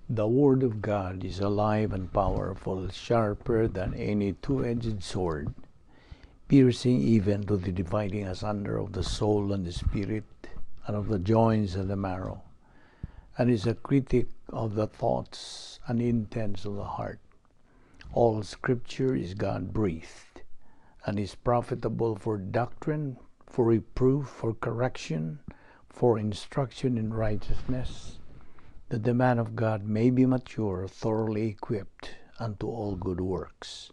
The Word of God is alive and powerful, sharper than any two-edged sword, piercing even to the dividing asunder of the soul and the spirit, and of the joints and the marrow, and is a critic of the thoughts and intents of the heart. All Scripture is God-breathed, and is profitable for doctrine, for reproof, for correction, for instruction in righteousness, that the man of God may be mature, thoroughly equipped unto all good works.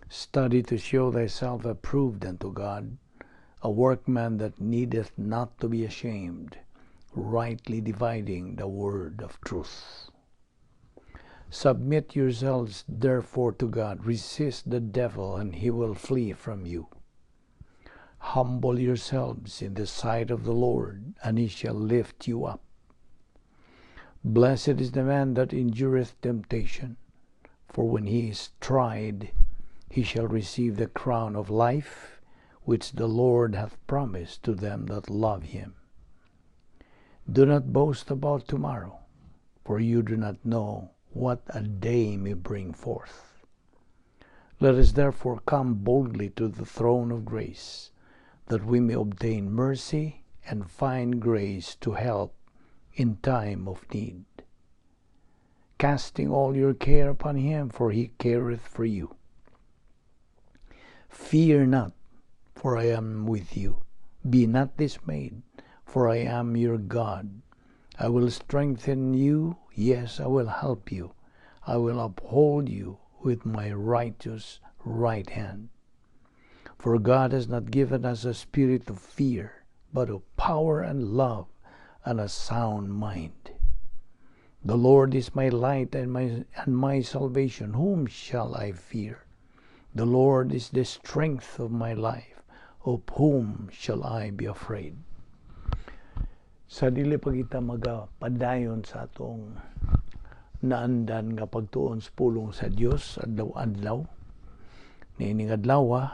Study to show thyself approved unto God, a workman that needeth not to be ashamed, rightly dividing the word of truth. Submit yourselves therefore to God, resist the devil, and he will flee from you. Humble yourselves in the sight of the Lord, and he shall lift you up. Blessed is the man that endureth temptation, for when he is tried, he shall receive the crown of life, which the Lord hath promised to them that love him. Do not boast about tomorrow, for you do not know what a day may bring forth. Let us therefore come boldly to the throne of grace, that we may obtain mercy and find grace to help in time of need. Casting all your care upon him, for he careth for you. Fear not, for I am with you. Be not dismayed, for I am your God. I will strengthen you, yes, I will help you. I will uphold you with my righteous right hand. For God has not given us a spirit of fear, but of power and love and a sound mind. The Lord is my light and my salvation. Whom shall I fear? The Lord is the strength of my life. Of whom shall I be afraid? Sa dili pa kita magapadayon sa atong naandan nga pagtuon sa pulong sa Dios adlaw-adlaw, niining adlaw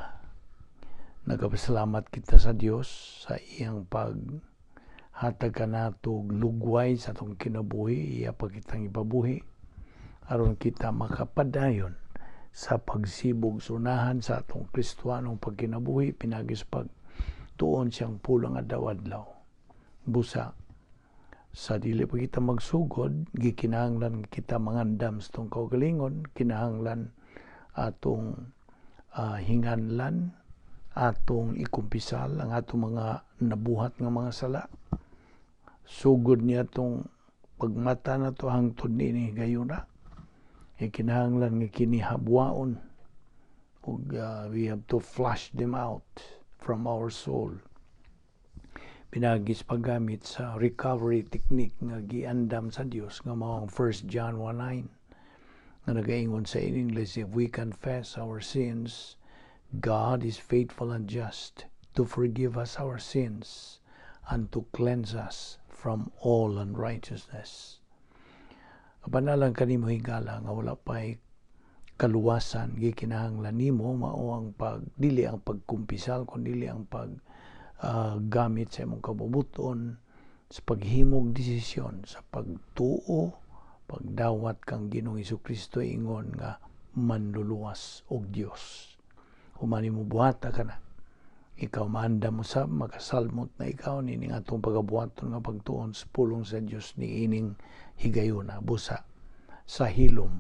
nagapasalamat kita sa Dios sa iyang hatag kanatog lugway sa atong kinabuhi, iya pa kitang ipabuhi aron kita makapadayon sa pagsibog sunahan sa atong Kristiyanong pagkinabuhi pinagis pagtuon siyang pulang adlaw-adlaw. Busa sa dili pa kita magsugod, gikinahanglan kita mangandam sa atong kaugalingon, kinahanglan atong hinganlan, atong ikumpisal ang atong mga nabuhat nga mga sala. Sugod niya itong pagmata na ito hangtod nini gayuna. Kinahanglan nga kinihabwaon. We have to flush them out from our soul. Pinagis paggamit sa recovery technique nga giandam sa Dios nga mao 1 John 1:9 nga nagaingon sa in English, if we confess our sins, God is faithful and just to forgive us our sins and to cleanse us from all unrighteousness. Kapanalang kanimo higala nga wala pa'y kaluwasan, gikinahanglan nimo mao ang dili ang pagkumpisal, kundi ang gamit sa imong kabubuton sa paghimog desisyon, sa pagtuo, pagdawat kang Ginoong Hesukristo ingon nga manluluwas og Dios. Humani mo buhata ka na. Ikaw maanda mo sa makasalmot na ikaw nining atong pagabuhaton nga pagtuon sa pulong sa Dios ni ining higayuna busa sa hilom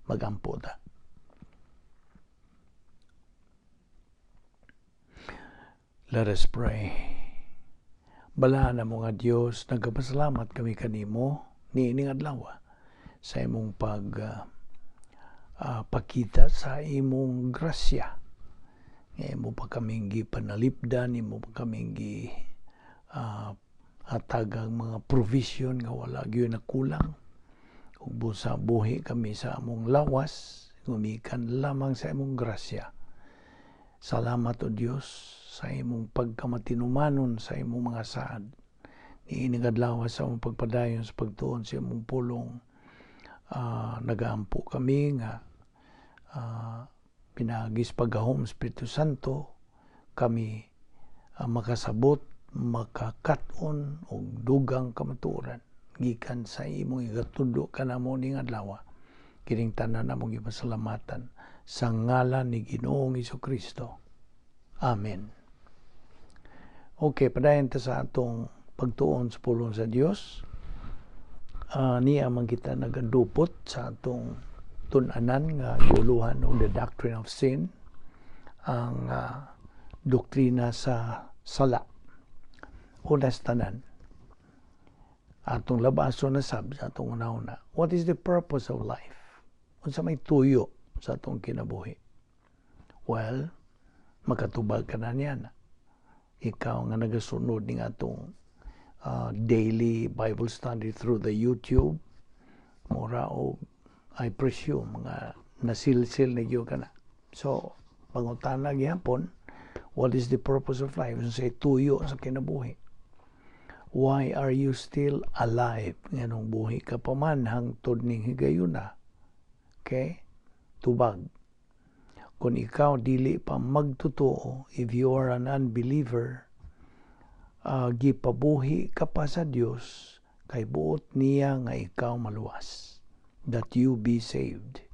magampo ta. Let us pray. Balaan na mo nga Dios, nagapasalamat kami kanimo ni ining adlaw sa imong pakita sa imong grasya. Imo pa kaming gipanalipdan, imo pa kaming hatagang mga provision nga wala gyud nakulang. Ug busa buhi kami sa among lawas, gumikan lamang sa imong grasya. Salamat o Dios sa imong pagkamatinumanon sa imong mga saad. Niining adlaw sa among pagpadayon sa pagtuon sa imong pulong. Nagaampo kami nga pinagis paggahom Espiritu Santo, kami makasabot, makakaton og dugang kamatuoran. gikan sa imong igatundo kanamo ning adlaw. Kining tanan namong gipasalamatan sa ngalan ni Ginoong Hesukristo. Amen. Okay, padayon ta sa atong pagtuon sa pulong sa Dios. Niya man kita nagadupot sa atong tun-anan nga guluhan og the Doctrine of Sin, ang doktrina sa sala. Unas tanan, atong labason na sab sa atong una-una, what is the purpose of life? Unsa may tuyo sa atong kinabuhi? Well, makatubag ka na niya na. Ikaw nga nagasunod ning atong daily Bible study through the YouTube, mura o I presume nga nasilsil na gyud ka na. So, pangutana gyapon, what is the purpose of life? Unsa tuyo sa kinabuhi? Why are you still alive? Nganong buhi ka pa man hangtod ning higayuna. Okay? Tubag. Kung ikaw dili pa magtotoo, if you are an unbeliever, gipabuhi ka pa sa Dios, kay buot niya nga ikaw maluwas. That you be saved.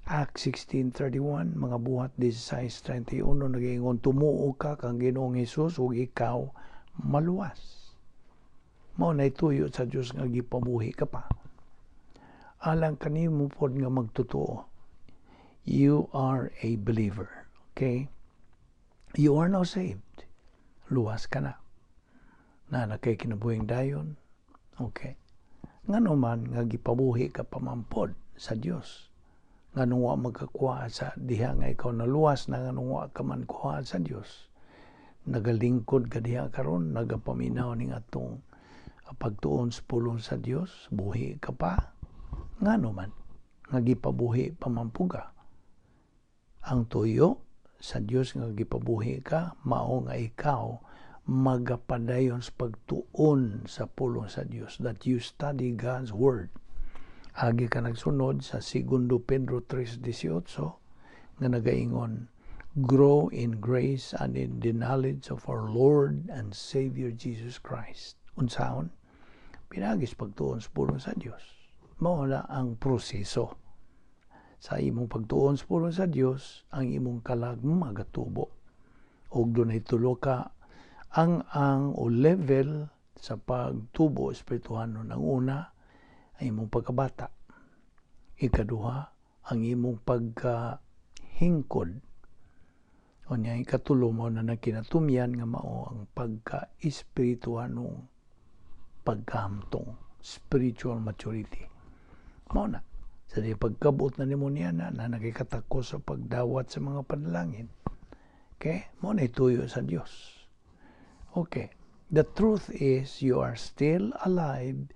Acts 16:31, mga buhat 16:31, nag-iingon, tumuo ka kang Ginoong Hesus ug ikaw maluwas. Mao na ituyo sa Dios nga gipabuhi ka pa. Alang kanimo pod nga magtotoo, you are a believer. Okay? You are now saved. Luwas ka na. Na kay kinabuhing dayon. Okay. Ngano man nga gipabuhi ka pa man pod sa Dios. Nganong wa magkakuha sa diha nga ikaw naluwas na nganong wa ka man kuha sa Dios. Nagalingkod ka diha karon, nagapaminaw ning atong pagtuon sa pulong sa Dios, buhi ka pa. Ngano man nga gipabuhi pa man puga. Ang tuyo sa Dios nga gipabuhi ka, mao nga ikaw magapadayon sa pagtuon sa pulong sa Dios, that you study God's Word. Agi ka nagsunod sa 2 Pedro 3:18 nga nagaingon, grow in grace and in the knowledge of our Lord and Savior Jesus Christ. Unsaon? Pinagis pagtuon sa pulong sa Dios. Mao na ang proseso. Sa imong pagtuon sa pulong sa Dios, ang imong kalag magatubo. Og dunay tulo ka ang o level sa pagtubo espirituhano. Ang una, ang imong pagkabata. Ikaduha, ang imong pagkahingkod. O niya, ikatulo mo na nakinatumyan nga mao ang pagka-espirituhanong pagkahamtong, spiritual maturity. Mao na. Sa di pagkabot na nimo niya na nakikatako sa pagdawat sa mga panalangin. Okay? Mao na ituyo sa Dios. Okay. The truth is, you are still alive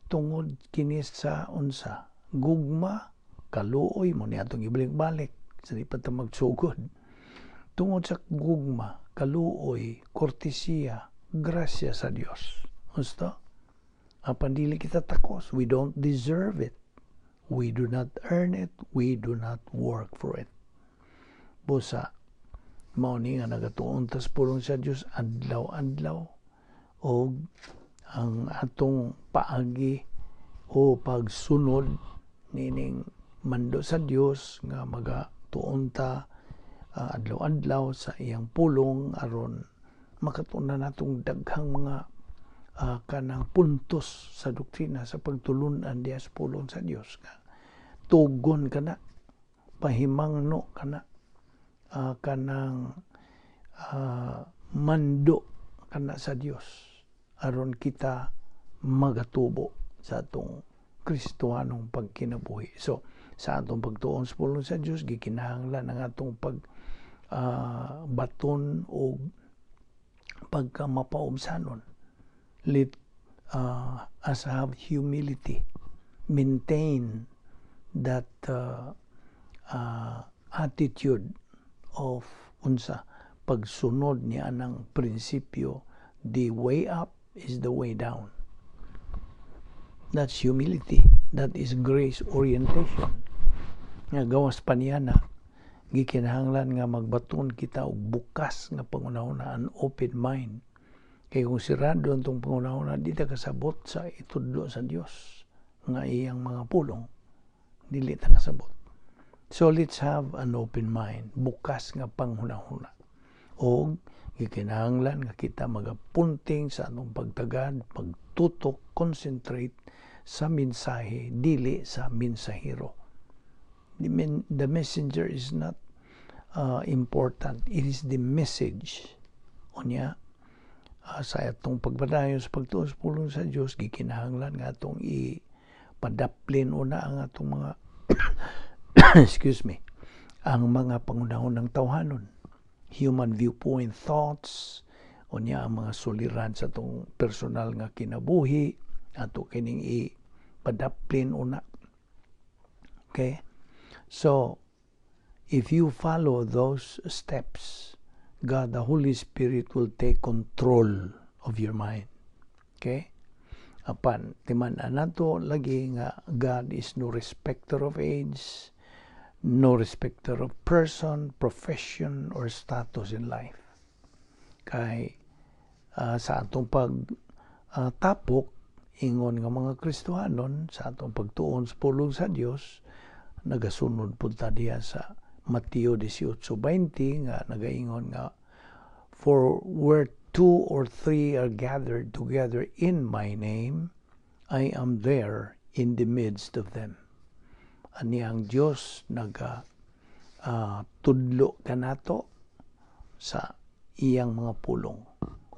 tungod kini sa unsa. Gugma, kaluoy mo ni atong ibalik-balik. Sa di pa ta magsugod. Tungod sa gugma, kaluoy, kortesiya, grasya sa Dios. Unsa? Apan dili kita takos. We don't deserve it. We do not earn it. We do not work for it. Busa, mao ni nga nagatuon tas pulong sa Dios adlaw-adlaw. O ang atong paagi o pagsunod nining mando sa Dios nga magatuon ta adlaw-adlaw sa iyang pulong aron makatunan natong daghang mga kanang puntos sa doktrina sa pagtulunan diya sa pulong sa Dios. Tugon ka na, pahimangno ka na, kanang mando ka na sa Dios aron kita magatubo sa atong Kristohanong pagkinabuhi. So, sa atong pagtuon sa pulong sa Dios, gikinahanglan ang atong baton o pagkamapaubsanon. Let us have humility. Maintain that attitude of unsa pagsunod niya ng prinsipyo. The way up is the way down. That's humility. That is grace orientation. Nga gawas pa niya na gikinahanglan nga magbaton kita og bukas nga pangunahuna, an open mind. Kaya kung sirado itong pangunahuna, di ta kasabot sa itudlo sa Dios nga iyang mga pulong. Dili ta kasabot. So let's have an open mind, bukas nga panghunahuna. O gikinahanglan nga kita magapunting sa atong pagtagad, pagtutok, concentrate sa mensahe, dili sa mensahero. The messenger is not important. It is the message. O niya, sa atong pagbadayon sa pagtuon sa pulong sa Dios, gikinahanglan nga atong ipadaplin una ang atong mga excuse me, ang mga pangunahon ng tawhanon, human viewpoint thoughts, o niya ang mga suliran sa atong personal nga kinabuhi, ato kining ipadaplin una. Okay? So, if you follow those steps, God, the Holy Spirit will take control of your mind. Okay? Apan, timan-an nato lagi nga God is no respecter of age, no respecter of person, profession, or status in life. Kay sa atong pagtapok, ingon nga mga Kristohanon, sa atong pagtuon sa pulong sa Dios, nagasunod po ta diya sa Mateo 18:20 nga nagaingon nga, for where 2 or 3 are gathered together in my name, I am there in the midst of them. Ani ang Dios tudlo kanato sa iyang mga pulong.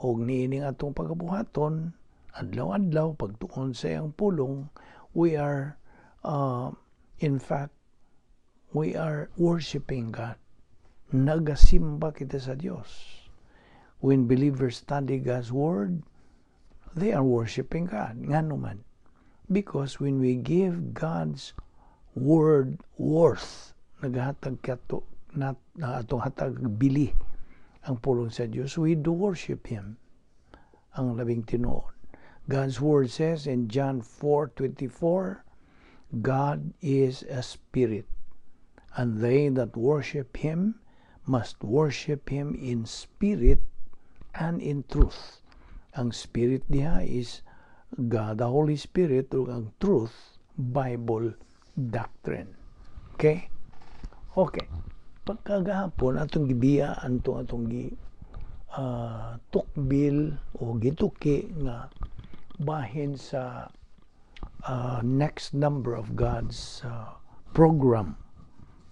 Og niining atong pagabuhaton, adlaw-adlaw pagtuon sa iyang pulong, we are in fact we are worshiping God. Nagasimba kita sa Dios. When believers study God's Word, they are worshiping God. Nga naman. Because when we give God's Word worth, naghatag kato, atong hatag bili ang pulong sa Dios, we do worship Him. Ang labing tinuod. God's Word says in John 4:24, God is a spirit, and they that worship Him must worship Him in spirit and in truth. Ang spirit niya is God, the Holy Spirit, ug ang truth, Bible doctrine. Okay? Okay. Pagkagahapon, atong gibiyaan to atong tukbil o gituki nga bahin sa next number of God's program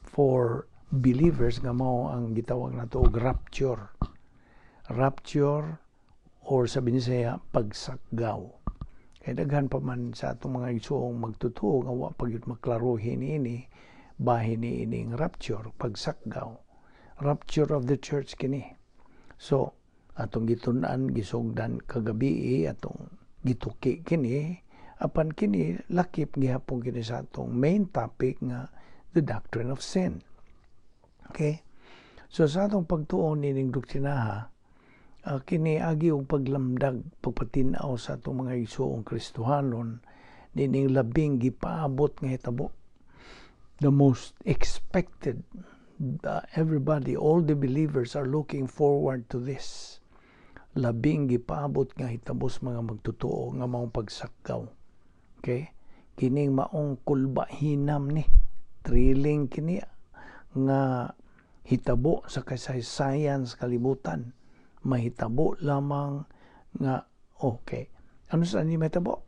for believers nga mao ang gitawag nato og rapture. Rapture or sa Bisaya pagsakgaw. Kay daghan pa man sa atong mga igsoong magtutuo nga wa pagyud maklaruhin ini bahin niining rapture, pagsakgaw. Rapture of the church kini. So atong gitun-an gisugdan kagabi atong gituki kini, apan kini lakip gihapon kini sa atong main topic nga the Doctrine of Sin. Okay? So sa atong pagtuon nining doktrinaha, kini agi og paglamdag, pagpatinaw sa atong mga igsoong Kristohanon nining labing gipaabot nga hitabo. The most expected, everybody, all the believers are looking forward to this. Labing gipaabot nga hitabo sa mga magtutuo nga maong pagsakgaw. Okay? Kining maong kulba hinam ni, thrilling kini nga hitabo sa kasaysayan sa kalibutan. Mahitabo lamang nga, okay, ano sa ni mahitabo?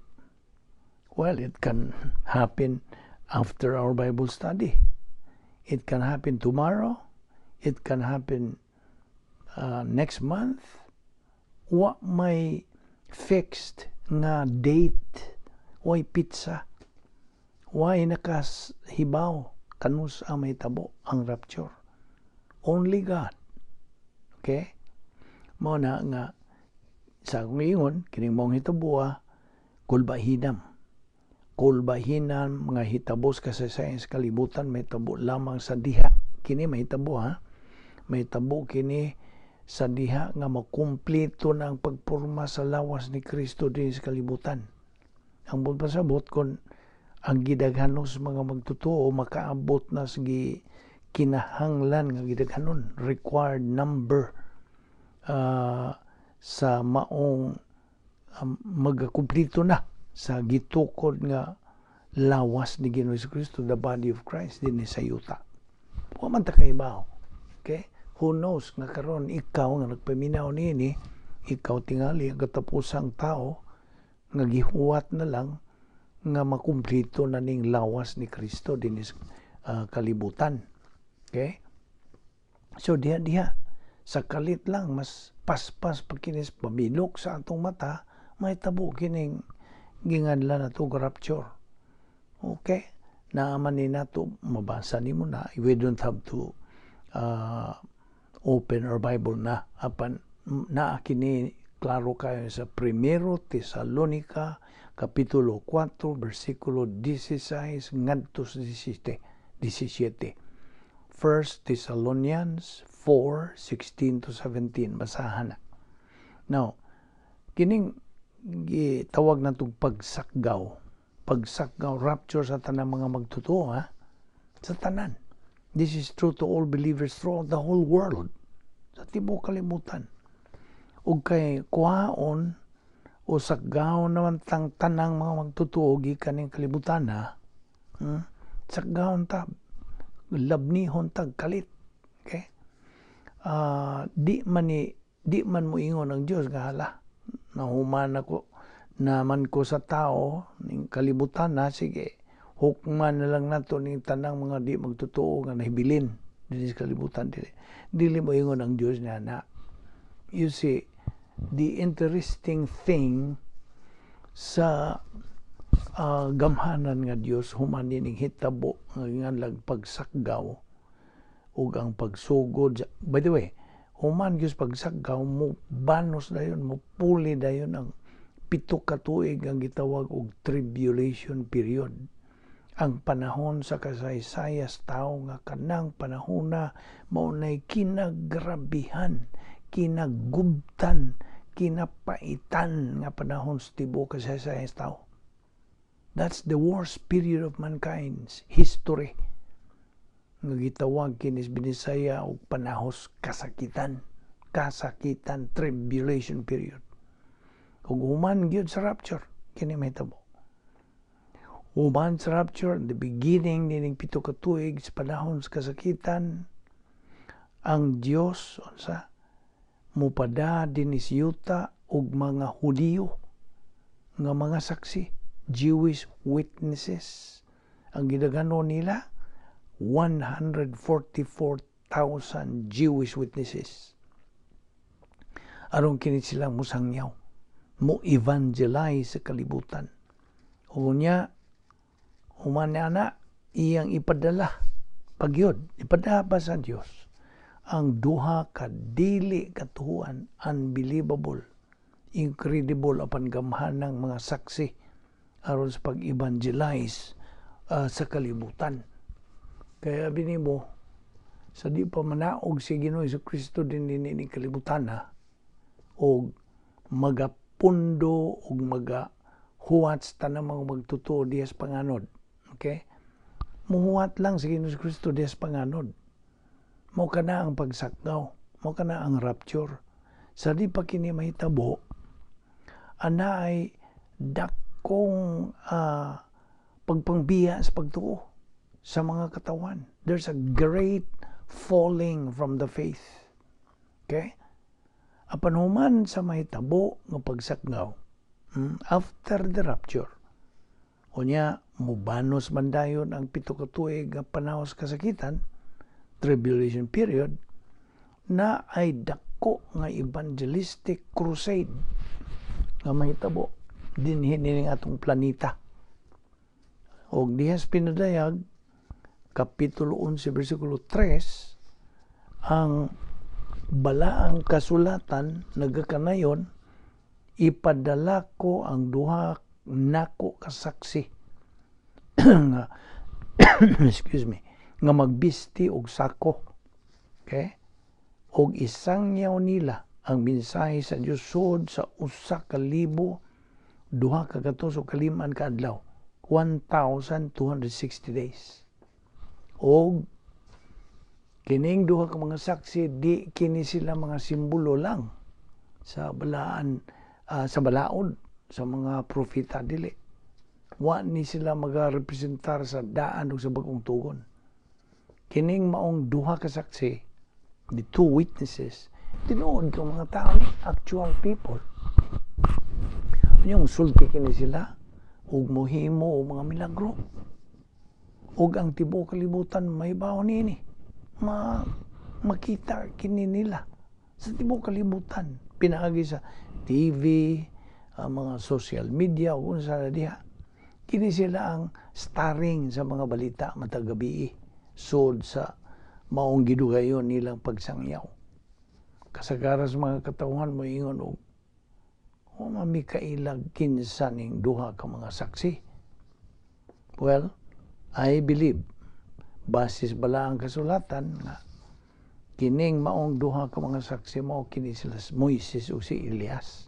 Well, it can happen after our Bible study. It can happen tomorrow. It can happen next month. Wa may fixed nga date. Way pizza. Way nakashibaw kanus ang mahitabo ang rapture. Only God. Okay? Mao na nga sa akong ingon kining mong hitabuha kulbahinam mga hitabos kasaysayan sa kalibutan may tabo lamang sa diha kini may tabo may tabo kini sa diha nga makumpleto na ang pagporma sa lawas ni Kristo din sa kalibutan. Ang pasabot kon ang gidaghanos mga magtutuo makaabot na sa kinahanglan nga gidaghanon required number sa maong magakumplito na sa gitukod nga lawas ni Ginoong Kristo, the body of Christ din sa yuta. Wa man ta kaibaw. Okay? Who knows nga karon ikaw nga nagpaminaw niini, ikaw tingali ang katapusang tao nga gihuwat na lang nga makumplito na ning lawas ni Kristo din sa kalibutan. Okay? So diha sa kalit lang mas paspas pagkinis pabilok sa atong mata, may tabo kining ginganlan nato rapture. Okay? Naaman ni nato, mabasa ni mo na. We don't have to open our Bible na. Apan na kini klaro kayo sa 1 Tesalonica Kapitulo 4, versikulo 16 ngadto 17. 1 Thessalonians 4, 16 to 17. Basahan na. Now, kining gitawag na itong pagsakgaw, rapture sa tanang mga magtotoo, ha? Sa tanan. This is true to all believers throughout the whole world. Sa tibok kalimutan. Ug kay kuhaon o sakgaw naman tanang mga magtotoo gikan ning kalibutan, ha? Sakgawon ta, labnihon tag kalit. Okay? Di man mo ingon ang Dios nga hala. Nahuman ako naman ko sa tao ning kalibutan na, sige hukman na lang nato ning tanang mga di magtotoo nga nahibilin dinhi sa kalibutan. Dili mo ingon ang Dios na. You see, the interesting thing sa gamhanan nga Dios human ning hitabo nga lang pagsakgaw ug ang pagsugod. By the way, human Diyos pagsagaw mo banos dayon, mo puli dayon ang 7 ka tuig ang gitawag og tribulation period. Ang panahon sa kasaysayas tao nga kanang panahon na maunay kinagrabihan, kinagubtan, kinapaitan nga panahon sa tibuok kasaysayas tao. That's the worst period of mankind's history. Nga gitawag kinis binisaya og panahos kasakitan, tribulation period. Ug human gyud sa rapture kini mahitabo. Human sa rapture, the beginning nining 7 ka tuig sa panahon sa kasakitan, ang Dios unsa mupada dinis yuta og mga Hudiyo nga mga saksi, Jewish witnesses. Ang gidaghanon nila 144,000 Jewish witnesses. Aron kini silang musangyaw, mo evangelize sa kalibutan. O niya, human na iyang ipadala, pagyod, ipadala pa sa Diyos, ang duha ka dili katuhuan, unbelievable, incredible apan gamhanang mga saksi aron sa pag-evangelize sa kalibutan. Kaya binimo, sa di pa manaog si Ginoong Kristo din ni kalibutan na, o magapundo o magahuwat sa tanang mga magtotoo diyas panganod. Okay? Muhuwat lang si Ginoong Kristo diyas panganod. Mao ka na ang pagsakdaw, mao ka na ang rapture. Sa di pa kini mahitabo, ana ay dakong pagpangbiya sa pagtuo sa mga katawan. There's a great falling from the faith. Okay? Apan human sa mahitabo nga pagsakgaw, after the rapture, unya mubanos man dayon ang 7 ka tuig nga panahos kasakitan, tribulation period, na ay dako nga evangelistic crusade nga mahitabo dinhi ning atong planeta. Og dihas pinadayag Kapitulo 11, versikulo 3, ang balaang kasulatan nagakanayon, ipadala ko ang duha nako kasaksi nga excuse me, nga magbisti og sako. Okay? Og isangyaw nila ang mensahe sa Dios sud sa 1,200 o 5 ka adlaw, 1,260 days. Og kining duha ka mga saksi, di kini sila mga simbolo lang sa balaan, sa balaod sa mga propeta dili. Wa ni sila magarepresentar sa daan o sa bagong tugon. Kining maong duha ka saksi, the two witnesses, tinuod ko mga tao ni actual people. Yung sulti kini sila, ug mohimo o mga milagro. Ug ang tibuok kalibutan may baon nini. Makita kini nila sa tibuok kalibutan. Pinaagi sa TV, mga social media, o kung saan diha. Kini sila ang starring sa mga balita matag gabi, sod sa maong gidugayon nilang pagsangyaw. Kasagaras mga katawhan mo ingon og mamikailag kinsa ning duha ka mga saksi. Well, I believe basis bala ang kasulatan nga kining maong duha ka mga saksi mao kini sila Moises o si Elias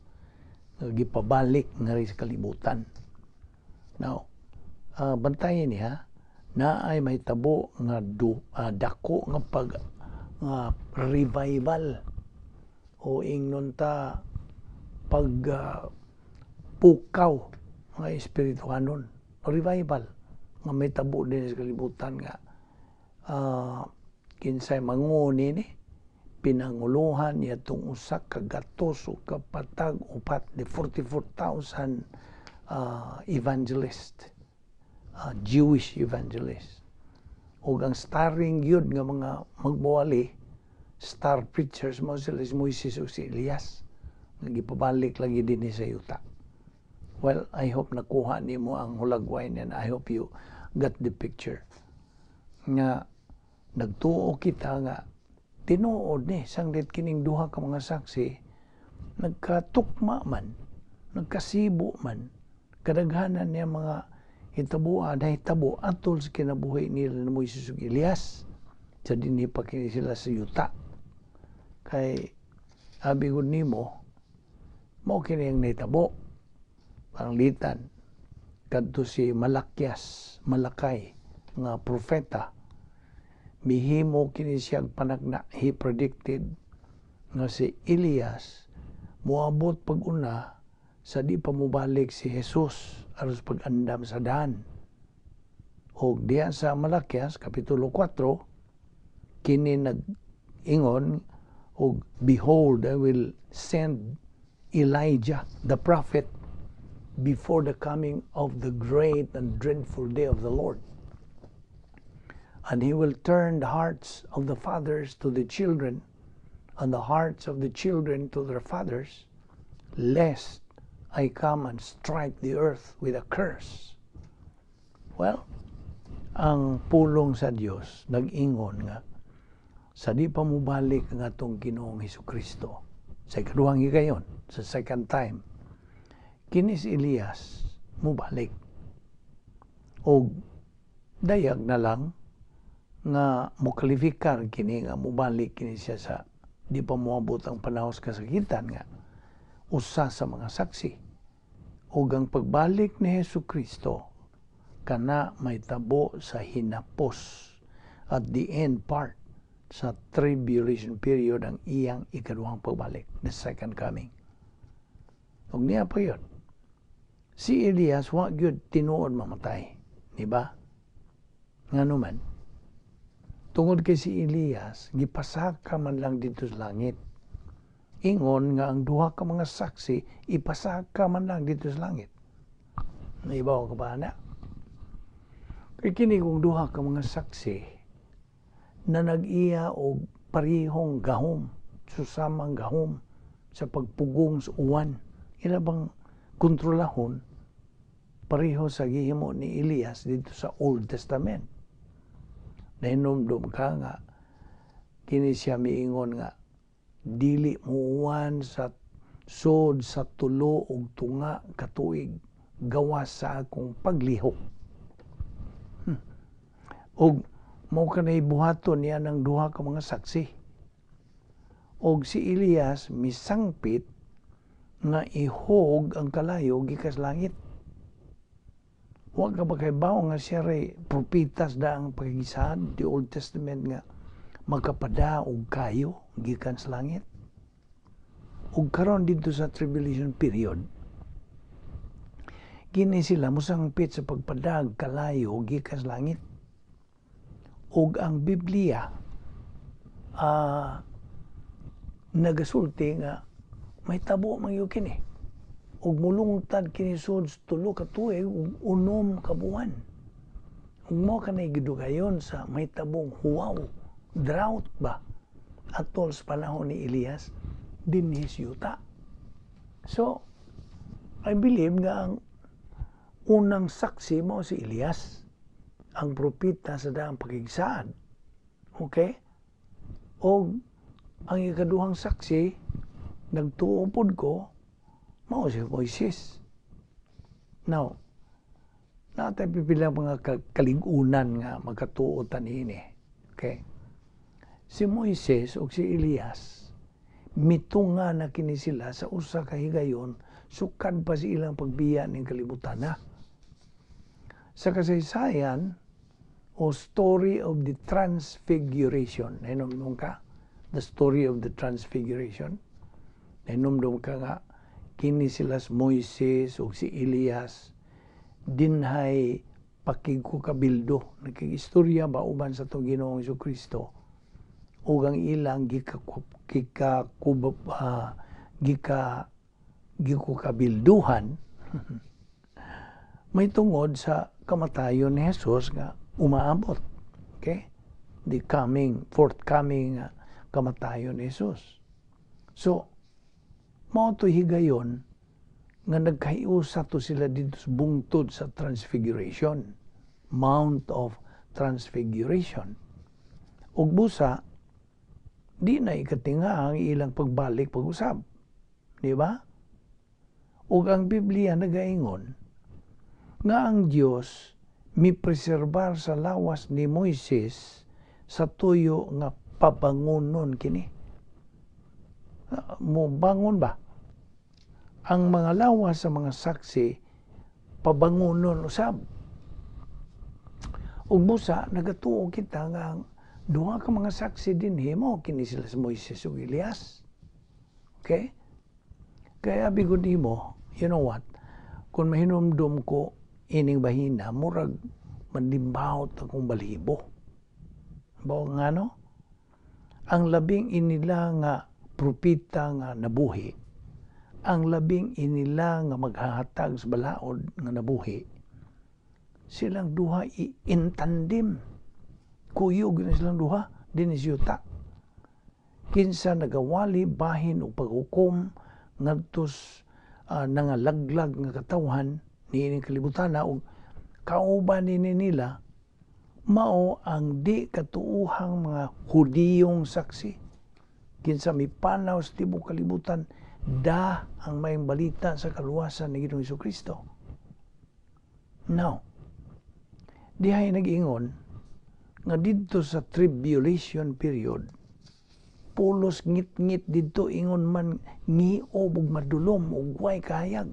nga gipabalik nga ri sa kalibutan. Now, bantayan niya na ay may tabo nga dako nga revival o ingnon ta pukaw nga espirituhanon, revival nga may tabo din sa kalibutan nga kinsay manguni ni pinanguluhan niya itong usak kagatos o kapatag upat de 44,000 evangelist, Jewish evangelist. O ang starring yun nga mga magbuwali, star preachers mo sila si Moises o si Elias. Nagipabalik lagi din sa yuta. Well, I hope nakuha ni mo ang hulagway and I hope you got the picture. Nga, nagtuo kita nga, tinuod ni, sanglit kining duha ka mga saksi, nagkatukma man, nagkasibo man, kadaghanan niya mga hitabuan na hitabo atol sa kinabuhi nila na Moises ug Elias. Sa dinhi pa kini sila sa yuta. Kay abi gud nimo mao kini ang nahitabo. Panglitan kadto si Malakay nga propeta. Mihimo kini siyang panagna. He predicted nga si Elias moabot pag-una sa di pa mubalik si Jesus aros pag-andam sa daan. O diya sa Malakias, Kapitulo 4, kini nag-ingon, o behold, I will send Elijah, the prophet, before the coming of the great and dreadful day of the Lord. And he will turn the hearts of the fathers to the children, and the hearts of the children to their fathers, lest I come and strike the earth with a curse. Well, ang pulong sa Dios nag-ingon nga sa di pa mubalik nga tong Ginoong Hesukristo sa ikaduhang higayon, sa second time, kini si Elias mubalik. O dayag na lang nga mukalifikar kini nga mubalik kini siya sa di pa moabot ang panahos kasakitan nga usa sa mga saksi. Ug ang pagbalik ni Hesukristo kana may tabo sa hinapos at the end part sa tribulation period ang iyang ikaduhang pagbalik, the second coming. Ug niya pa yun, si Elias wa gyud tinuod mamatay, di ba? Ngano man, tungod kay si Elias gipasaka man lang dito sa langit. Ingon nga ang duha ka mga saksi ipasaka man lang dito sa langit. Naibaw ka ba na? Kay kini kung duha ka mga saksi na nag-iya og parihong gahom, susamang gahom sa pagpugong sa uwan, ila bang kontrolahon pareho sa gihimo ni Elias dito sa Old Testament. Nahinumdum ka nga kini siya miingon nga dili muuwan sa sod sa tulo ug tunga katuig gawas sa akong paglihok. Og mao kanay buhaton niya ng duha ka mga saksi. Og si Elias misangpit nga ihog ang kalayo gikas langit. Wa ka ba kay bawo nga siya ray propitas da ang pagisahan di Old Testament nga magkapada og kayo gikan sa langit. ug karon dito sa tribulation period, kini sila musangpit sa pagpadag kalayo gikas langit. Ug ang Biblia nagasulti nga may tabo man gyud kini. Ug mulungtad kini sud 3 ka tuig ug 6 ka buwan. Ug mo kanay gidugayon sa may tabong huwaw, drought ba atol sa panahon ni Elias dinhis yuta. So I believe nga ang unang saksi mo si Elias, ang propeta sa daang pakigsaad. Okay? O ang ikaduhang saksi, nagtuupod ko, mao si Moises. Now, natay pipila mga kaligunan nga magkatuotan ini. Okay? Si Moises o si Elias, mitunga na kini sila sa usa ka higayon, sukad pa si ilang pagbiya ning kalibutan na. Sa kasaysayan o story of the transfiguration, nainomdom ka? The story of the transfiguration. Nainomdom ka nga, kini sila si Moises o si Elias, dinhay pakigkukabildo. Nagkikistorya ba uban sa itong Ginoong Jesucristo o ang ilang gikukabilduhan may tungod sa kamatayon ni Jesus nga umaabot. Okay? The forthcoming kamatayon ni Jesus. So, mao to higayon nga nagkaiusa to sila dito sa bungtod sa Transfiguration, Mount of Transfiguration. Ug busa, di na ikatinga ang ilang pagbalik pag-usab. Di ba? Ug ang Biblia nagaingon nga ang Dios mipreserbar sa lawas ni Moises sa tuyo nga pabangonon kini. Mo bangon ba? Ang mga lawas sa mga saksi pabangonon usab. Ug busa nagatuo kita nga duha ka mga saksi dinhi mo kini sila sa Moises ug Elias. Okay? Kaya bigod nimo, you know what? Kung mahinumdum ko ining bahina, murag mandimbawt akong balibo. Bao nga no? Ang labing inila nga propita nga nabuhi, ang labing inila nga maghahatag sa balaod nga nabuhi, silang duha intandim. Kuyog na silang duha, dinisyuta. Kinsa nagawali bahin o paghukom ngadtos nangalaglag nga katawhan niining kalibutan na og kauban nila mao ang di katuuhang mga Hudiyong saksi. Kinsa mipanaw sa tibok kalibutan ang may balita sa kaluwasan ni Ginoong Jesucristo. Now, dihay nag-ingon nga dito sa tribulation period, pulos ngit-ngit dito ingon man ngiob ug madulom ug way kahayag.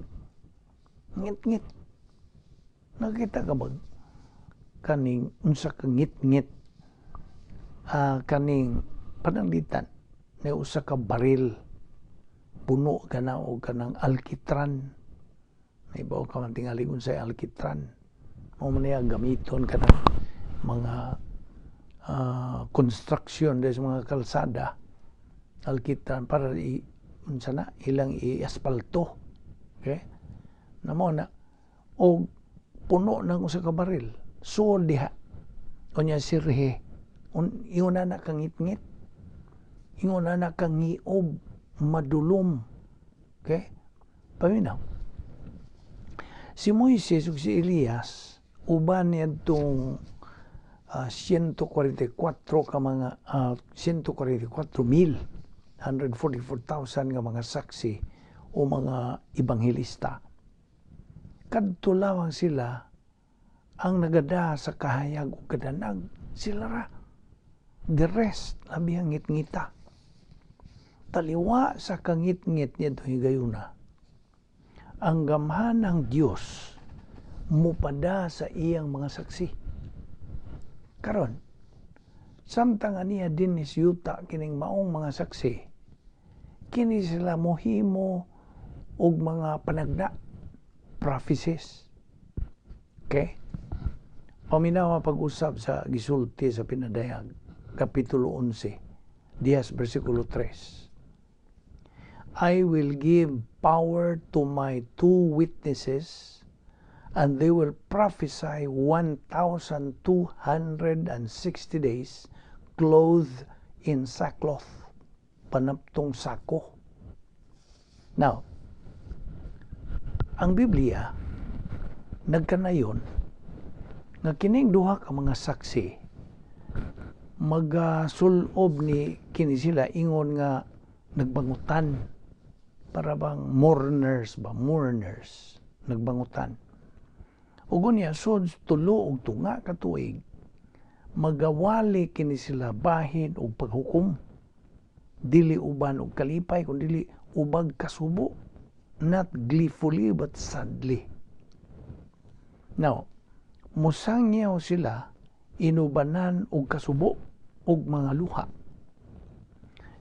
Ngit-ngit. Nakita ka ba kaning unsa ka ngit-ngit kaning pananglitan na usa ka baril puno ka na o kanang alkitran. May bawa ka man tingali unsay alkitran. Mao man niya gamiton ka ng mga construction des mga kalsada, alkitran para ilang i-asfalto. Okay? Namo na o puno ng usa ka baril suol diha unya sirhe ingon na kang ngit-ngit, ingon na kang ngiob madulom. Okay? Paminaw si Moises ug si Elias uban niyadtong 144 ka mga 144,000 144,000 nga mga saksi o mga ebanghilista. Kadto lawang sila ang nagada sa kahayag o kadanag. Sila ra. The rest, labi ang ngit-ngita. Taliwa sa kangit-ngit niya ito higayuna. Ang gamhan ng Diyos mupada sa iyang mga saksi. Karon, samtang aniya din ni yuta kining maong mga saksi, kini sila mohimo og mga panagda, prophecies. Okay? Paminawa pag-usab sa gisulti sa pinadayag, Kapitulo 11, 10, versikulo 3. I will give power to my 2 witnesses, and they will prophesy 1,260 days, clothed in sackcloth, panaptong sako. Now, ang Biblia, nagkanayon, nga kining duha ka mga saksi, magasulob ni kini sila ingon nga nagbangutan, para bang mourners, nagbangutan. Ug unya sud tulo og tunga ka tuig, magawali kini sila bahin og paghukom, dili uban og kalipay kun dili ubag kasubo, not gleefully but sadly. Now, musangyaw sila inubanan og kasubo og mga luha.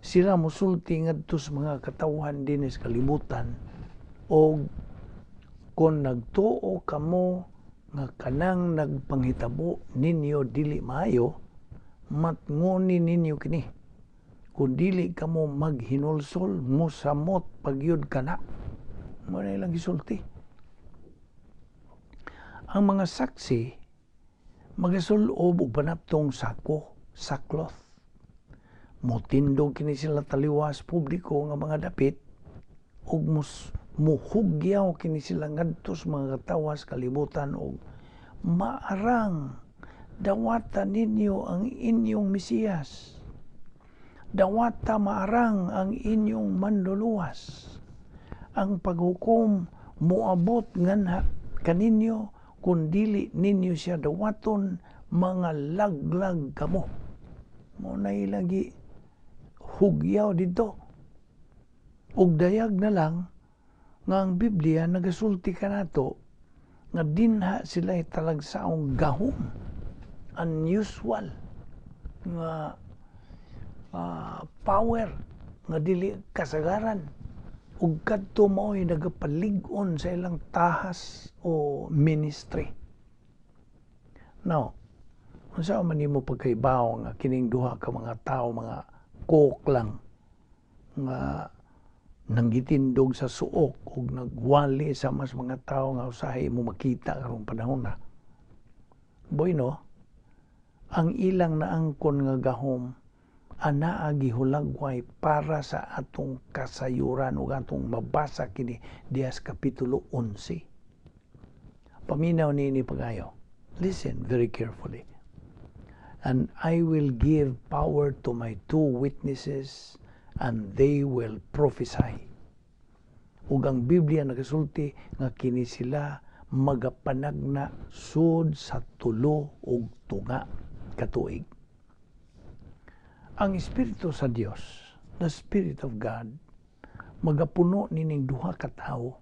Sila musulti ngadto sa mga katawhan dinhi sa kalibutan, og kung nagtuo kamo nga kanang nagpanghitabo ninyo dili maayo, matngoni ninyo kini. Kung dili kamo maghinulsol, musamot pagyud kana. Muna ilang gisulti. Ang mga saksi, magasulob og panaptong sako, sackcloth. Mutindog kini sila taliwas publiko nga mga dapit, ug muhugyaw kini sila ngadto sa mga katawas kalibutan, og maarang dawata ninyo ang inyong Mesiyas. Dawata maarang ang inyong manluluwas. Ang paghukom moabot nganha kaninyo, kung dili ninyo siya dawaton, mga laglag kamo. Muna'y lagi hugyaw dito. Ug dayag na lang nga ang Biblia nagasulti ka nato nga dinha sila talagsaong gahom, unusual nga power nga dili kasagaran, ug kadto mao'y nagapalig-on sa ilang tahas o ministry. Now, unsa man nimo pagkaibaw nga kining duha ka mga tao, mga cook lang nga nanggitindog sa suok ug nagwali sa mas mga tao nga usahay mo makita karong panahon na. Boy no, ang ilang naangkon nga gahom anaa gihulagway para sa atong kasayuran ug atong mabasa kini dias Kapitulo 11. Paminaw ni pagayo. Listen very carefully. And I will give power to my 2 witnesses, and they will prophesy. Ug ang Biblia nagasulti nga kini sila magapanagna sud sa tulo ug tunga ka tuig. Ang Espiritu sa Dios, the Spirit of God, magapuno nining duha ka tawo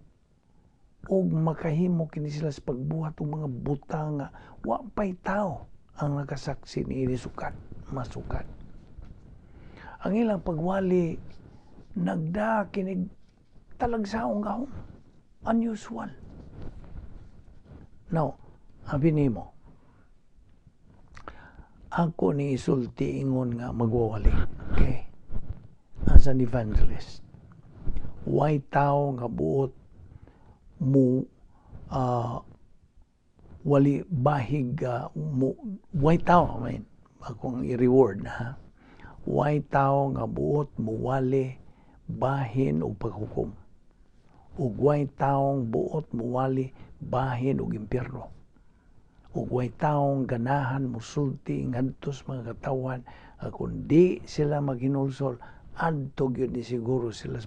ug makahimo kini sila sa pagbuhat og mga butang nga wa pay tao ang nakasaksi niini sukat, masukat. Ang ilang pagwali nagda kinig talagsaong gahom, unusual. Now, abi nimo, ako ni isulti ingon nga magwawali. Okay? As an evangelist, way tao nga buot mo wali bahig way tao, I mean, akong i-reward na ha. Way tao nga buot mo wali bahin og paghukom. Ug way taong buot mo wali bahin og impyerno. Ug way taong ganahan musulti ngadto sa mga katawan kung di sila maghinulsol, adto gyud ni siguro sila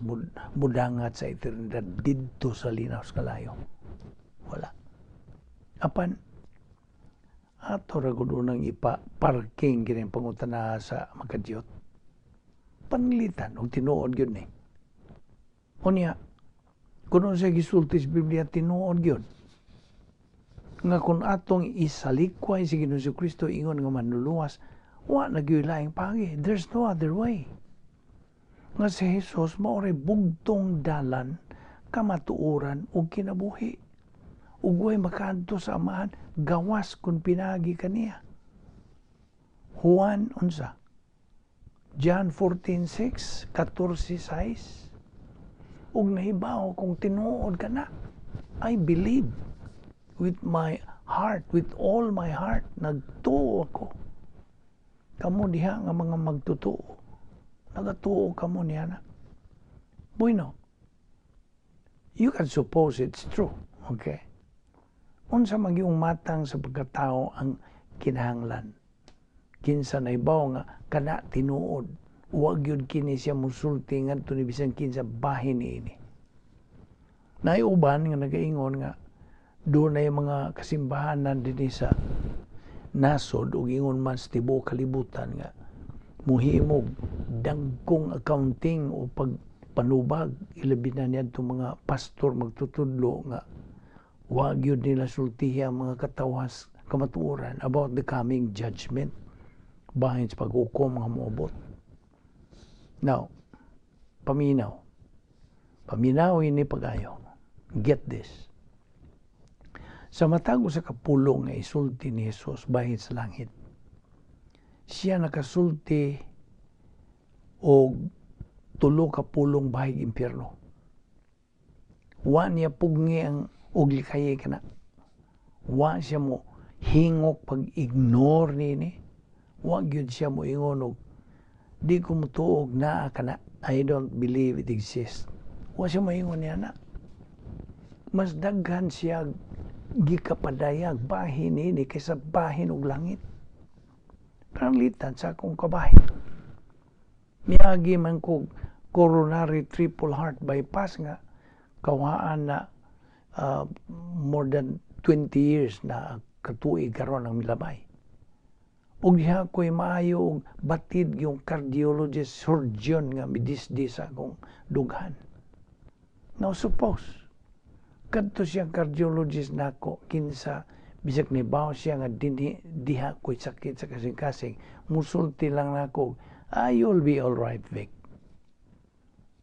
mudangat sa eternidad didto sa linaw sa kalayo. Wala. Apan ato ra gud unang ipa-parking kini pangutana sa makadiyot. Panglitan og tinuod gyud ni. Unya kuno sa gisulti sa Biblia tinuod gyud nga kung atong isalikway si Ginoong Kristo ingon nga manluluwas, wa na gyud laing pagi. There's no other way. nga si Jesus mao'y bugtong dalan kamatuoran ug kinabuhi. Ug way makaadto sa Amahan gawas kun pinagi kaniya. Juan unsa? John 14:6, 14:6. Ug nahibaw kung tinuod ka na, I believe with my heart, with all my heart, nagtuo ako. Kamo diha nga mga magtutuo. Nagatuo kamo niya na. Bueno, you can suppose it's true, okay? Unsa magyong matang sa pagkatao ang kinahanglan. Kinsa nahibaw nga kana tinuod, huwag yun kini siya musulti ngadto ni bisan kinsa bahin niini. Naiuban nga nagaingon nga doon ay mga kasimbahanan dinhi sa nasod ug ingon man sa tibuok kalibutan nga muhimog dagkong accounting o pagpanubag ilabi na niadto mga pastor magtutudlo nga wag yun nila sultihi ang mga katawas kamatuoran about the coming judgment bahin sa pag-ukom nga moabot. Now, paminaw ini pagayo. Get this. Sa matag sa kapulong nga isulti ni Jesus bahin sa langit, siya nakasulti og tulo ka pulong bahig impyerno. Wa niya pugni ang og likhaye kana. Wa siya mo hingok pag-ignore nini. Wa gyud siya mo ingon og di ko mutuog na kana. I don't believe it exists. Wa siya moingon niya na. Mas daghan siya gikapadayag bahin nini kaysa bahin og langit. Panglitan sa akong kabahin. Miyagi man ko coronary triple heart bypass nga kawaan na more than 20 years na katuig karon ang milabay. Ug diha ko'y maayo og batid yung cardiologist surgeon nga midisdi sa akong dughan. Now suppose kadto siyang cardiologist nako kinsa bisag nibaw siya nga diha ko'y sakit sa kasing-kasing musulti lang nako you'll be all right, Vic.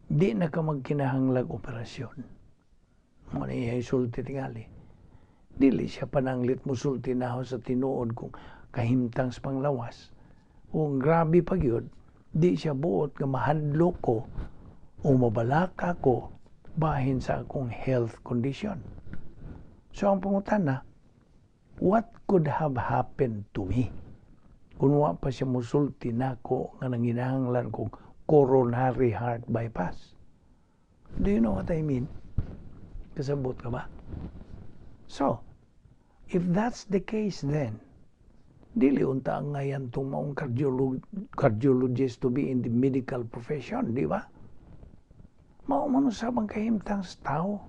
Di na ka magkinahanglag operasyon. Mo na iya isulti tingali. Dili siya pananglit musulti na sa tinuod kung kahimtang sa panglawas. Kung grabe pa gyud, di siya buot nga mahadlok ko o mabalaka ko bahin sa akong health condition. So ang pangutana, what could have happened to me? Kung wa pa siya musulti nako nga nanginahanglan kong coronary heart bypass. Do you know what I mean? Kasabot ka ba? So, if that's the case then, dili unta ang ngayon itong maong cardiologist to be in the medical profession, di ba? Maumano sa bang kahimtang sa tao,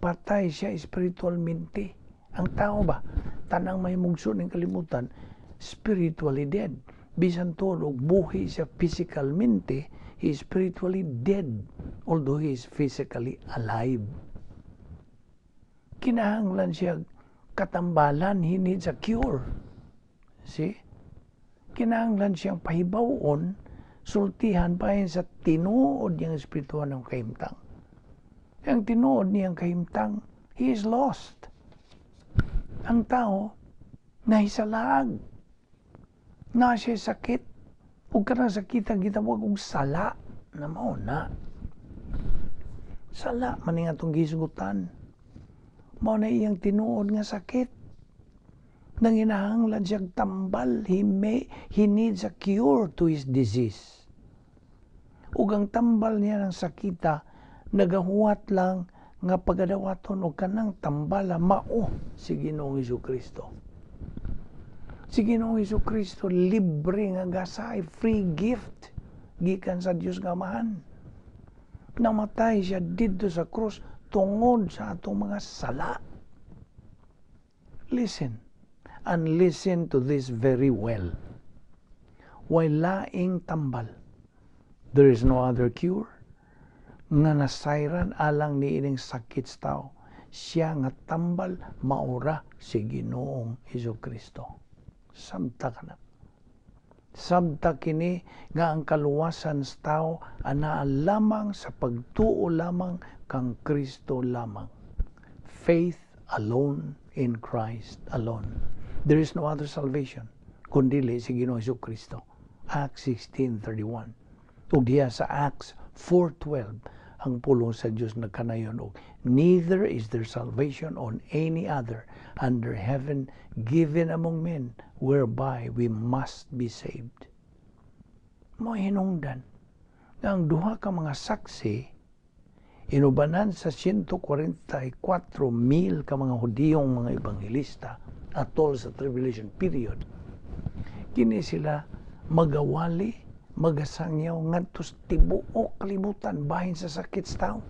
patay siya spiritualmente. Ang tao ba, tanang may mugso ng kalimutan, spiritually dead. Bisan tulog, buhi siya physicalmente, he is spiritually dead, although he is physically alive. Kinahanglan siya katambalan, he needs a cure. See? Kinahanglan siyang pahibawon, sultihan pahin sa tinuod niyang espirituhan ng kahimtang. Ang tinuod niyang kahimtang, he is lost. Ang tao, nahisalag. Na siya sakit. Huwag ka na sakitan, kita mo kung sala na mauna. Sala, maning atong gisugutan. Mauna iyang tinuod nga sakit. Nang hinahanglan siyang tambal, he needs a cure to his disease. Ug ang tambal niya ng sakita, nagahuwat lang nga pagadawaton o kanang tambala mao si Ginoong Jesucristo. Si Ginoong Jesucristo libre nga gasay, free gift gikan sa Dios nga Amahan. Namatay siya didto sa krus tungod sa atong mga sala. Listen, and listen to this very well. While laing tambal, there is no other cure nga nasayran alang ni ining sakit sa tao. Siya nga tambal maura si Ginoong Jesucristo. Samta ka na. Sabta kini nga ang kaluwasan sa tao anaa lamang sa pagtuo lamang kang Kristo lamang. Faith alone in Christ alone. There is no other salvation kundi si Ginoong Jesucristo. Acts 16:31. Ug diha sa Acts 4:12 ang pulong sa Dios nagkanayon og neither is there salvation on any other under heaven given among men whereby we must be saved. Mo hinungdan nga ang duha ka mga saksi inubanan sa 144,000 ka mga Hudiyong mga ebanghelista atol sa tribulation period. Kini sila magawali, magasangyaw ngadto sa tibuok kalibutan bahin sa sakit sa tao.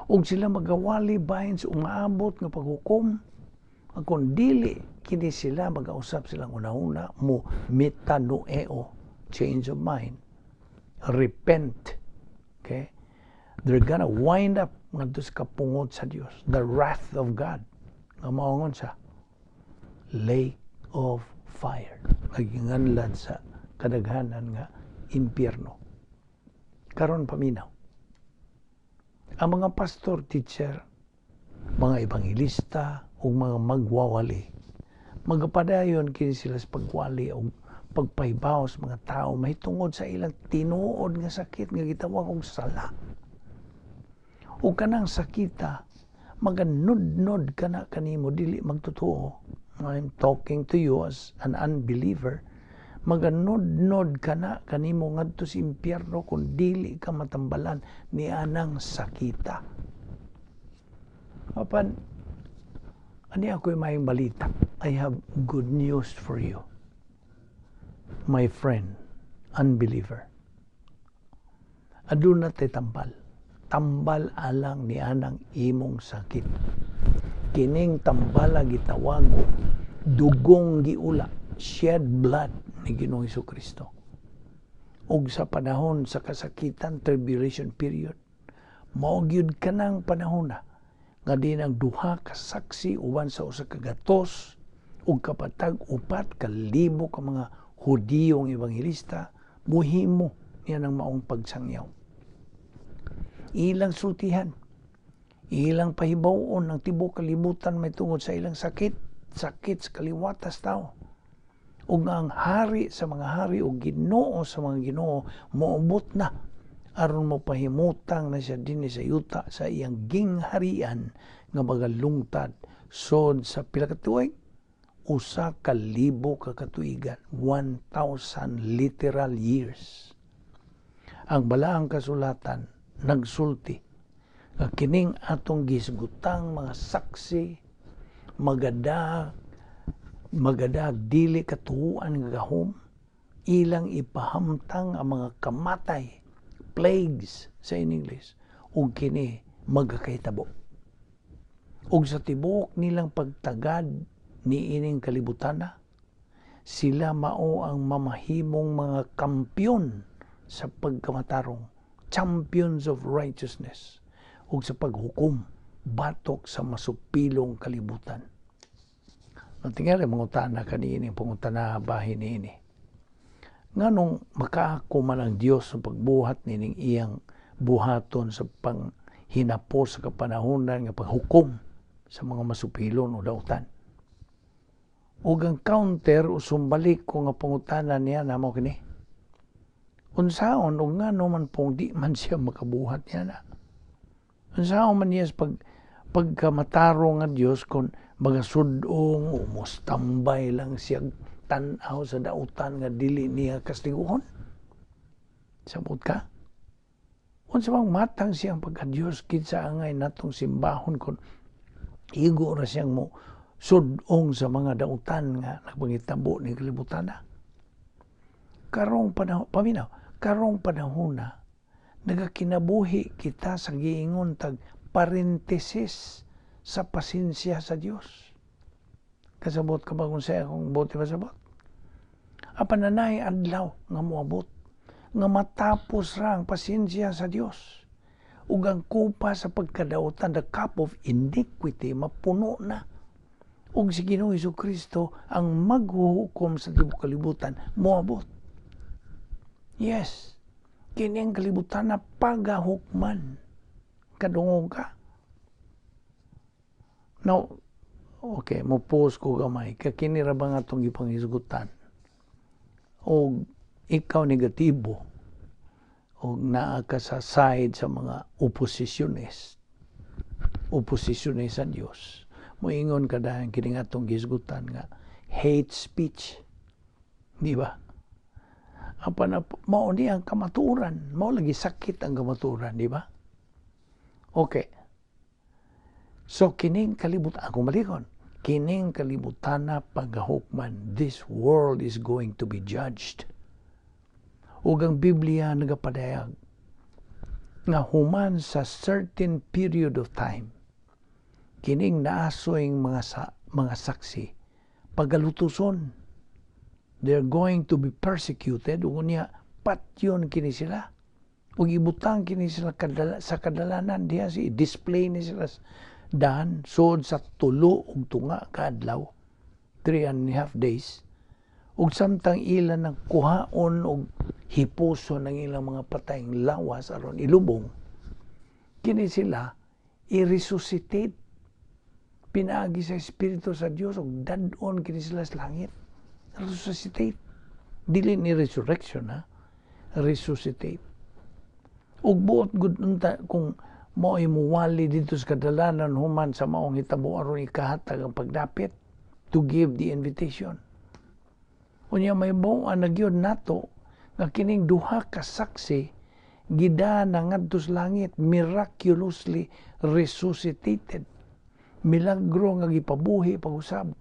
Ug sila magawali bahin sa umaabot nga paghukom. Kung dili kini sila magausap silang una-una mo metanoeo, change of mind, repent. Okay? They're gonna wind up ngadto sa kapungod sa Dios, the wrath of God. Nga maungon sa lake of fire. Naginganlan sa kadaghanan nga impyerno. Karon paminaw. Ang mga pastor, teacher, mga ebangelista o mga magwawali, magapadayon kini sila sa pagwali o pagpahibaw sa mga tao mahitungod sa ilang tinuod nga sakit nga gitawag og sala. O kanang sakita, maganod-nod ka na kanimo dili magtotoo. I'm talking to you as an unbeliever. Maganod-nod ka na kanimo ngadto sa impyerno kung dili ka matambalan ni anang sakita. Apan, ani ako'y may balita. I have good news for you. My friend, unbeliever. Aduna tay tambal. Tambal alang ni anang imong sakit. Kining tambala gitawag dugong giula, shed blood ni Ginoong Jesucristo. Ug sa panahon sa kasakitan, tribulation period, maugyud ka ng panahon na nga din ang duha ka saksi uban sa usa ka gatos ug kapatag 4,000 ka mga Hudiyong ebanghelista muhimo niya ng maong pagsangyaw. Ilang sultihan, ilang pahibawon ng tibok kalibutan may tungod sa ilang sakit sa kaliwatas tao. Ug ang hari sa mga hari o Ginoo sa mga Ginoo moabot na aron mo pahimutang na siya dinhi sa yuta sa iyang gingharian nga magalungtad sod sa pila ka tuig 1,000 ka katuigan, 1,000 literal years. Ang balaang kasulatan nagsulti nga kining atong gisgutang mga saksi magadag dili katuhuan nga gahom ilang ipahamtang ang mga kamatay, plagues sa English, ug kini magakahitabo. Ug sa tibuok nilang pagtagad ni ining kalibutana, sila mao ang mamahimong mga kampiyon sa pagkamatarong, champions of righteousness, ug sa paghukom batok sa masupilong kalibutan. Natingari mangutana kanini pangutana bahin niini. Nganong makaako man ang Dios sa pagbuhat nining iyang buhaton sa panghinapos sa kapanahonan nga paghukom sa mga masupilon o dautan. Ug ang counter o sumbalik ko nga pangutana niya namo kini. Unsaon o ngano man pong di man siya makabuhat niya na. Unsaon man niya sa pagkamataro nga Dios kung magasudong o mustambay lang siya tanaw sa dautan nga dili niya kastiguhon. Sabot ka? Unsa bang matang siyang pagka-Dios kinsa angay natong simbahon kung igo ra siyang mo sudong sa mga dautan nga nagpangitabo ni kalibutan na. Karong panahon na nagakinabuhi kita sa giingon tag parenthesis sa pasensya sa Dios. Kasabot ka ba kung saya kung bote masabot? Apananay adlaw nga moabot nga matapos ra ang pasensya sa Dios. Ug ang kupa sa pagkadautan, the cup of iniquity, mapuno na. ug si Ginoong Jesucristo ang maghuhukom sa tibuok kalibutan moabot. Yes, kini ang kalibutan na pagahukman. Kadungog ka. Now, okay, mo-pause ko gamay. Kakini ra ba nga itong ipanghisgutan? O ikaw negatibo. O naa ka sa side sa mga oposisyones sa Diyos. Moingon ka dahil kini nga itong hisgutan nga hate speech. Di ba? Apa na, mao ni ang kamaturan. Mao lagi sakit ang kamaturan, di ba? Okay. So, kining kalibutan, ako malikon, kining kalibutan na pagahukman, this world is going to be judged. Ug ang Biblia nagapadayag nga human sa certain period of time, kining naasoing mga saksi, pagalutuson, they're going to be persecuted, ug niya patyon kini sila. Ug ibutang kini sila sa kadalanan diha si display ni sila dan sod sa 3 ug tunga ka adlaw, 3.5 days. Ug samtang ilan ng kuhaon og hipuson ng ilang mga patayng lawas aron ilubong, kini sila i-resuscitate, pinaagi sa Espiritu sa Dios ug dadon kini sila sa langit. Resuscitate, dili ni resurrection, ha? Resuscitate. Ug buot gud unta kung mao imuwali dito sa kadalanan human sa maong hitabo aron ikahatag ang pagdapit to give the invitation. Unya may buwan na gyud nato nga kining duha ka saksi gidana ngadto sa langit, miraculously resuscitated. Milagro nga gipabuhi pag-usab.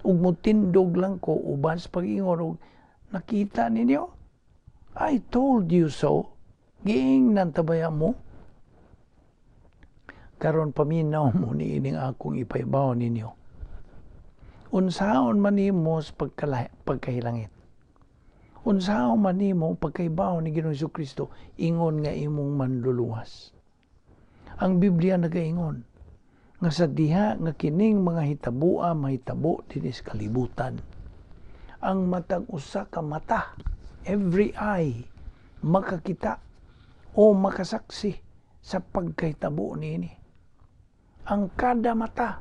Ug motindog lang ko uban sa pag-ingon og nakita ninyo? I told you so. Giingnan tabaya mo. Karon paminaw mo ni ining akong ipaibaw ninyo. Unsaon man nimo sa pagkahilangit. Unsaon man nimo pagkaibaw ni Ginoong Jesucristo, ingon nga imong manluluwas. Ang Biblia nagaingon nga sa diha nga kining mga hitabua mahitabo dinhi sa kalibutan. Ang matag usa ka mata, every eye, makakita o makasaksi sa pagkahitabo niini. Ang kada mata,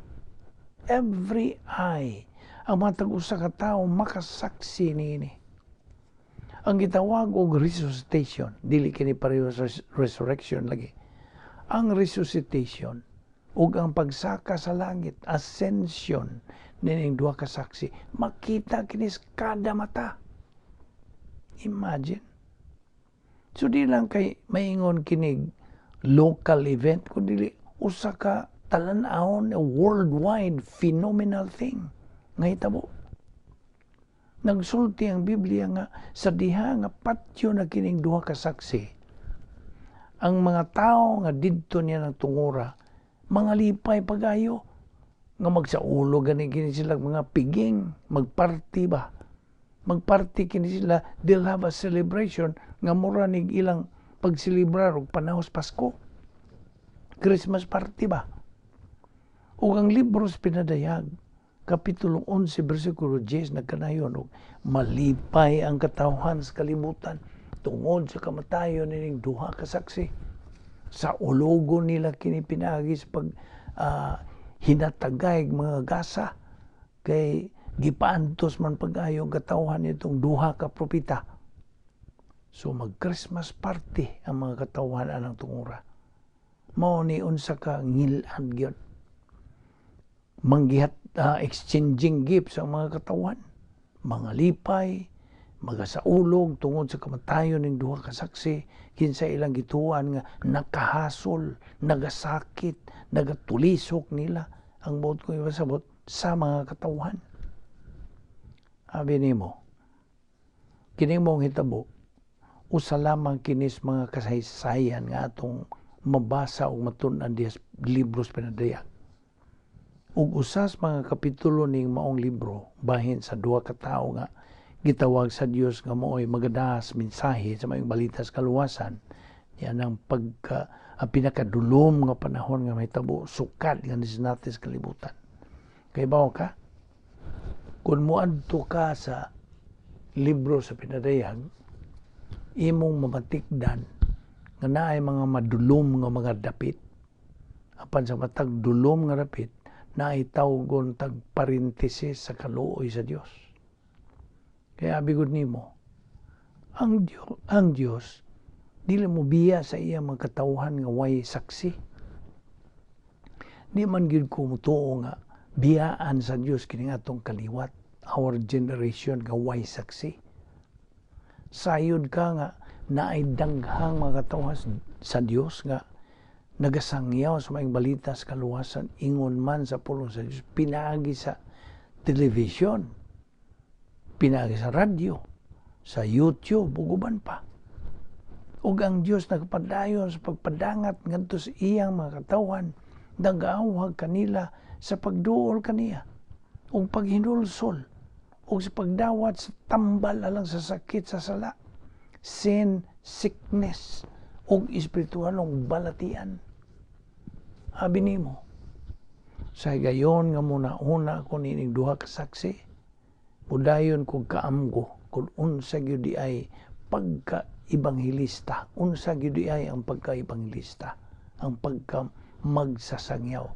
every eye, ang matag usa ka tawo makasaksi niini. Ang gitawag og resuscitation, dili kini pareho sa resurrection lagi. Ang resuscitation ug ang pagsaka sa langit, ascension nining duha ka saksi, makita kini sa kada mata. Imagine. So di lang kay maingon kinig local event, kundi usa ka talan-ahon, a worldwide phenomenal thing nga hitabo. Nagsulti ang Biblia nga sa diha nga patyo na kining duha ka saksi, ang mga tao nga didto niya ng tungura, mga lipay pagayo, nga magsaulo gani kini sila mga piging, magparty ba? Magparty kini sila, they'll have a celebration nga mura nig ilang pagselebrar og panahos Pasko. Christmas party ba? Ug ang libros pinadayag, Kapitulo 11, versikulo 10, nagkanayon og malipay ang katawhan sa kalibutan tungod sa kamatayon nining duha ka saksi. Sa ulogo nila kini pinaagi sa pag hinatagay mga gasa kay gipaantos man pag-ayo katawhan nitong duha ka propeta. So mag-Christmas party ang mga katawhan anang tungura. Mao ni unsa ka ngil-an gyud. Manggihat exchanging gifts ang mga katawhan, mga lipay, magasaulog tungod sa kamatayon ng duha ka saksi, kinsa ilang gituan nga nakahasol, nagasakit, nagatulisok nila ang buot ko ibasabot sa mga katawhan. Abi nimo, kini mong hitabo, usa lamang kinis mga kasaysayan nga atong mabasa o matun-an diha libros pinadayag. Ug usas mga kapitulo ning maong libro bahin sa duha ka tawo nga gitawag sa Dios nga mao'y magadahas mensahe sa maayong balita sa kaluwasan. Yan ang pinakadulom nga panahon nga mahitabo sukat nga natin sa kalibutan. Kay bawo ka, Kung muadto ka sa libro sa pinadayag, imong mamatikdan nga naay mga madulom nga mga dapit. Apan sa matag dulom nga dapit, naay tawgon tag parenthesis sa kaluoy sa Dios. Kaya bigod nimo, ang Dios dili mo biya sa iya mga katawhan nga way saksi. Di man gyud ko mutuo nga biyaan sa Dios kining atong kaliwat, our generation nga way saksi. Sayod ka nga naay daghang mga katawhan sa Dios nga nagasangyaw sa maayong balita sa kaluwasan, ingon man sa pulong sa Dios, pinaagi sa television, pinaagi sa radyo, sa YouTube, uguban pa. Ug ang Dios nagpadayon sa pagpadangat ngadto sa iyang mga katawhan, nagaawhag kanila sa pagduol kaniya ug paghinulsol ug sa pagdawat sa tambal alang sa sakit sa sala, sin, sickness ug espiritualong balatian. Abi nimo, sa gayon nga muna ko nining duha ka saksi, pudayon kog kaamgo kung unsa gyud di ay pagka-ebanghelista, unsa gyud di ay ang pagka-ebanghelista, ang magsasangyaw,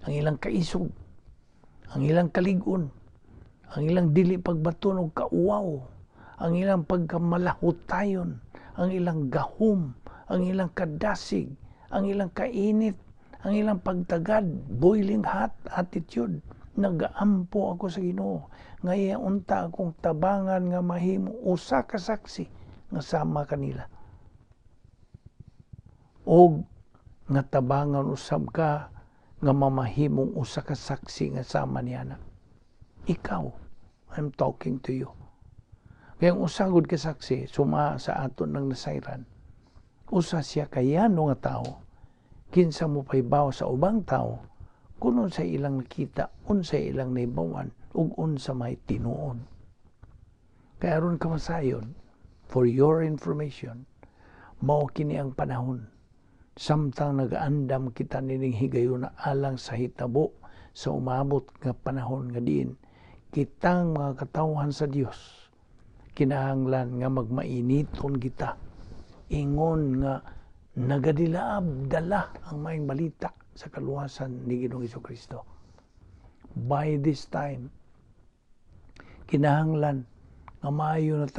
ang ilang kaisog, ang ilang kalig-on, ang ilang dili pagbaton og kauwaw, ang ilang pagkamalahutayon, ang ilang gahom, ang ilang kadasig, ang ilang kainit, ang ilang pagtagad, boiling hot attitude. Nagaampo ako sa Ginoo, nga iya unta akong tabangan nga mahimo usa ka saksi nga sama kanila. Og nga tabangan usab ka nga mamahimong usa ka saksi nga sama niana. Ikaw, I'm talking to you. Kaya ang usagod ka saksi, suma sa aton ng nasayran, usa siya kayano nga tao, kinsa mo paibaw sa ubang tao, kung unsa ilang nakita, unsa ilang naibawan, ug unsa may tinuod. Kaya aron ka masayon, for your information, mao kini ang panahon, samtang nagaandam kita nining higayon na alang sa hitabo sa umabot nga panahon nga diin, kitang mga katawhan sa Dios, kinahanglan nga magmainiton kita, ingon nga nagadilaab dala ang maayong balita sa kaluwasan ni Ginoong Jesucristo. By this time, kinahanglan nga maayo na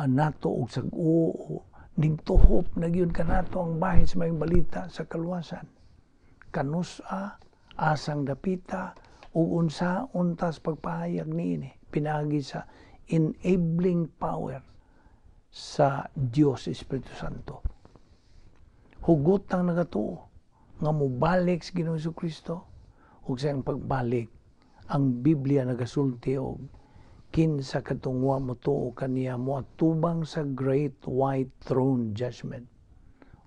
nato og sag-oo, ning tuhop na gyud kanato ang bahin sa maayong balita sa kaluwasan. Kanusa, asang dapita, ug unsa untas pagpahayag niini, pinagi sa enabling power sa Dios Espiritu Santo. Hugot ang nagatuo nga mobalik sa Ginoong Jesucristo ug sa iyang pagbalik, ang Biblia nagasulti og kinsa katungwa mo tuo kaniya mo atubang sa great white throne judgment,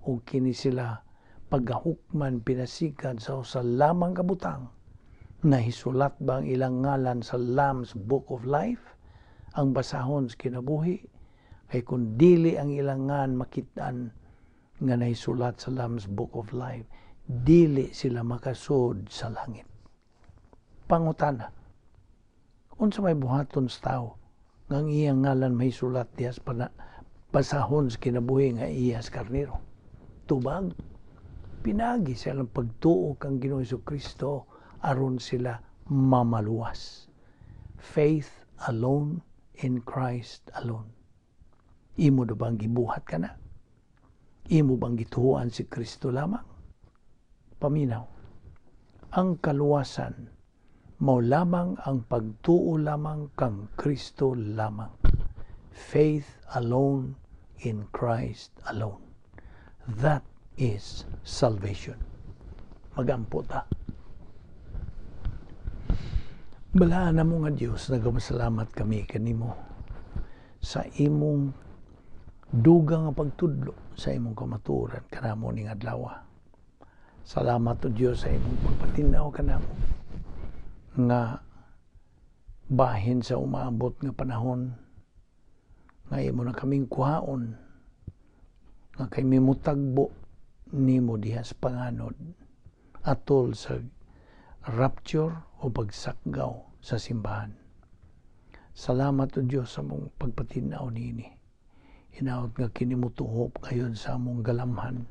ug kini sila pagahukman pinasikan sa usa lamang kabutang, nahisulat ba ang ilang ngalan sa Lamb's Book of Life, ang basahon sa kinabuhi, kay kung dili ang ilang ngan makitaan nga nahisulat sa Lamb's Book of Life, dili sila makasud sa langit. Pangutana, unsa may buhaton sa tao nga ang iyang ngalan mahisulat diha sa basahon sa kinabuhi nga iya sa karnero? Tubag, pinagi silang pagtuo kang Ginoong Jesucristo aron sila mamaluwas. Faith alone in Christ alone. Imo do bang gibuhat ka na? Imo bang gituhuan si Kristo lamang? Paminaw, ang kaluwasan mao lamang ang pagtuo lamang kang Kristo lamang. Faith alone in Christ alone. That is salvation. Magampo ta. Balaan na mo nga Diyos, nagmasalamat kami kanimo sa imong dugang nga pagtudlo sa imong kamatuoran kanamo ning adlaw. Salamat o Diyos sa imong pagpatinaw kanamo nga bahin sa umaabot nga panahon nga imo na kaming kuhaon nga kay mimutagbo nimo diha sa panganod atol sa rapture o pagsakgaw sa simbahan. Salamat o Diyos sa mong pagpatinaw nini. Inaot nga kinimutuhop kayon sa among galamhan.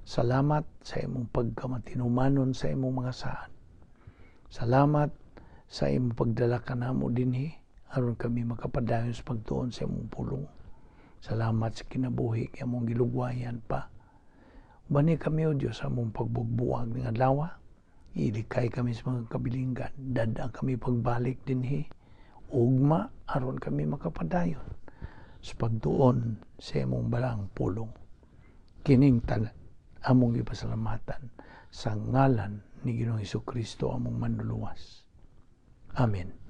Salamat sa imong pagkamatinumanon sa imong mga saan. Salamat sa imong pagdala kanamo dinhi aron kami makapadayon sa pagtuon sa imong pulong. Salamat sa kinabuhi kay among gilugwayan pa. Bani kami o Diyos sa among pagbugbuwag ng adlaw. Ilikay kami sa mga kabilinggan. Dada kami pagbalik dinhi. Ugma aron kami makapadayon sa pagtuon sa imong balang pulong. Kining tanan among ipasalamatan sa ngalan ni Ginoong Hesukristo among manluluwas. Amen.